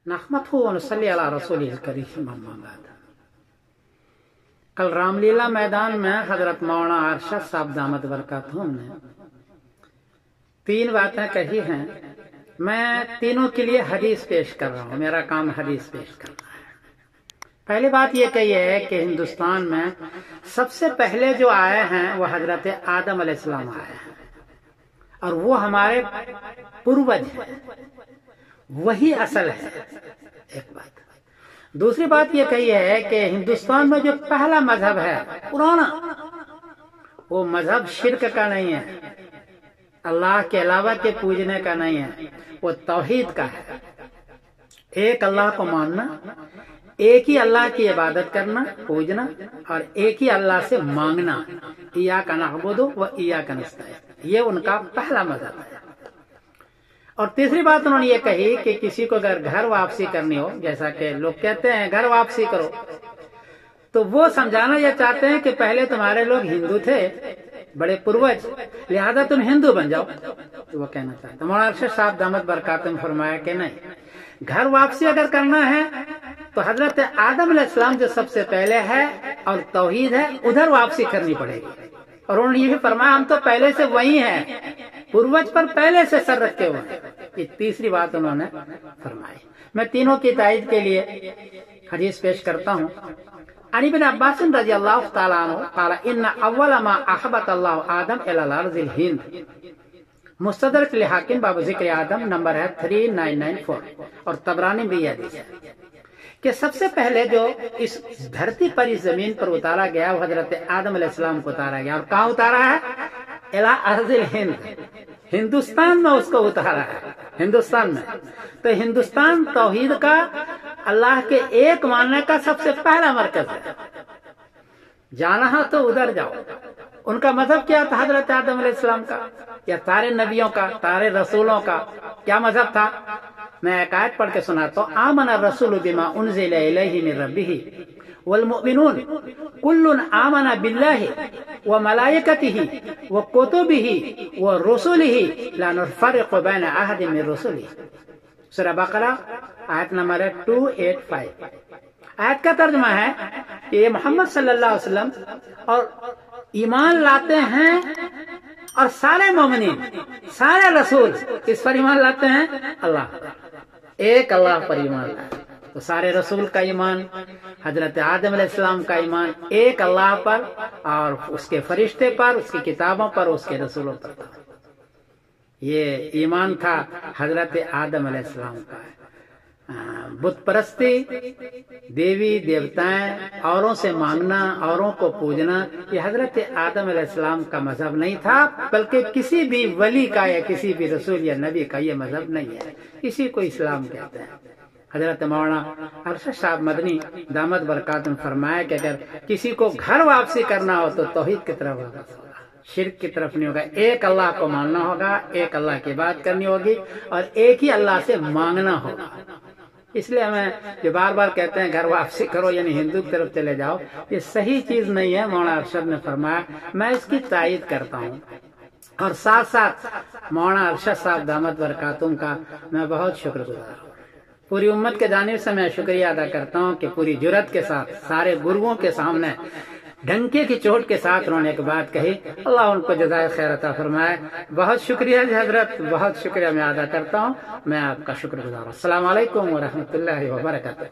نحمده ونصلی علی رسولہ الکریم اما بعد۔ کل رام لیلا میدان میں حضرت مولانا ارشد صاحب دامت برکاتہم نے 3 باتیں کہی ہیں۔ میں تینوں کے لیے حدیث پیش کر رہا ہوں، میرا کام حدیث پیش کرنا ہے۔ پہلی بات یہ کہی ہے کہ ہندوستان میں سب سے پہلے جو آئے ہیں وہ حضرت آدم علیہ السلام آئے ہیں، اور وہ ہمارے پروج ہیں، وہی اصل ہے۔ ایک بات۔ دوسری بات یہ کہی ہے کہ ہندوستان میں جو پہلا مذہب ہے پرانا، وہ مذہب شرک کا نہیں ہے، اللہ کے علاوہ کے پوجنے کا نہیں ہے، وہ توحید کا ہے۔ ایک اللہ کو ماننا، ایک ہی اللہ کی عبادت کرنا، پوجنا، اور ایک ہی اللہ سے مانگنا، ایاک نعبد و ایاک نستعین، یہ ان کا پہلا مذہب ہے۔ اور تیسری بات انہوں نے یہ کہی کہ کسی کو اگر گھر واپسی کرنی ہو، جیسا کہ لوگ کہتے ہیں گھر واپسی کرو، تو وہ سمجھانا یہ چاہتے ہیں کہ پہلے تمہارے لوگ ہندو تھے، بڑے پروج، لہذا تم ہندو بن جاؤ، تو وہ کہنا چاہتے ہیں۔ مولانا ارشد صاحب دامت برکاتہم فرمایا کہ نہیں، گھر واپسی اگر کرنا ہے تو حضرت آدم علیہ السلام جو سب سے پہلے ہے اور توحید ہے، ادھر واپسی کرنی پڑے گی۔ اور انہوں نے یہ بھی فرمایا ہم تو پہلے سے وہی ہیں، پروج پر پہلے سے سر رکھے ہوئے ہیں۔ یہ تیسری بات انہوں نے فرمائی۔ میں تینوں کی تائید کے لیے حدیث پیش کرتا ہوں۔ عن ابن عباس رضی اللہ تعالی عنہ قال ان اول ما احبط اللہ آدم الی الارض الہند، مستدرک لحاکم باب ذکر آدم، نمبر ہے 3994، اور طبرانی بھی یہ حدیث ہے کہ سب سے پہلے جو اس دھرتی پر، اس زمین پر اتارا گیا وہ حضرت آدم علیہ السلام کو اتارا گیا، اور کہاں اتارا ہے؟ الی ارض الہند، ہندوستان میں اس کو اتارا ہے، ہندوستان میں۔ تو ہندوستان توحید کا، اللہ کے ایک ماننے کا سب سے پہلا مرکز ہے۔ جانا ہے تو ادھر جاؤ۔ ان کا مذہب کیا تھا حضرت آدم علیہ السلام کا، یا سارے نبیوں کا، سارے رسولوں کا کیا مذہب تھا؟ میں ایک آیت پڑھ کے سناتا ہوں۔ آمن الرسول بما انزل الیہ من ربہ والمؤمنون کل آمن باللہ وملائکتہ وکتبہ ورسلہ لا نفرق بین احد من رسلہ۔ سورہ بقرہ آیت نمبر ہے 285۔ آیت کا ترجمہ ہے کہ یہ محمد صلی اللہ علیہ وسلم اور ایمان لاتے ہیں، اور سارے مومنین، سارے رسول کس پر ایمان لاتے ہیں؟ اللہ، ایک اللہ پر ایمان لاتے ہیں۔ تو سارے رسول کا ایمان، حضرت آدم علیہ السلام کا ایمان ایک اللہ پر، اور اس کے فرشتے پر، اس کی کتابوں پر، اس کے رسولوں پر تھا۔ یہ ایمان تھا حضرت آدم علیہ السلام کا۔ بت پرستی، دیوی دیوتائیں، اوروں سے مانگنا، اوروں کو پوجنا، یہ حضرت آدم علیہ السلام کا مذہب نہیں تھا، بلکہ کسی بھی ولی کا یا کسی بھی رسول یا نبی کا یہ مذہب نہیں ہے، اسی کو اسلام کہتے ہیں۔ حضرت مولانا ارشد صاحب مدنی دامت برکاتہم فرمایا کہ اگر کسی کو گھر واپسی کرنا ہو تو توحید کی طرف واپس ہوگا، شرک کی طرف نہیں ہوگا، ایک اللہ کو ماننا ہوگا، ایک اللہ کی بات کرنی ہوگی، اور ایک ہی اللہ سے مانگنا ہوگا۔ اس لیے ہمیں جو بار بار کہتے ہیں گھر واپسی کرو، یعنی ہندو کی طرف چلے جاؤ، یہ صحیح چیز نہیں ہے۔ مولانا ارشد نے فرمایا، میں اس کی تائید کرتا ہوں، اور ساتھ ساتھ مولانا ارشد صاحب دامت برکاتہم کا میں بہت شکر گزار ہوں۔ پوری امت کے جانب سے میں شکریہ ادا کرتا ہوں کہ پوری جرات کے ساتھ سارے گروؤں کے سامنے ڈنکے کی چوٹ کے ساتھ انہوں نے ایک بات کہی۔ اللہ ان کو جزائے خیر عطا فرمائے۔ بہت شکریہ جی حضرت، بہت شکریہ میں ادا کرتا ہوں۔ میں آپ کا شکر گزار ہوں۔ السلام علیکم ورحمۃ اللہ وبرکاتہ۔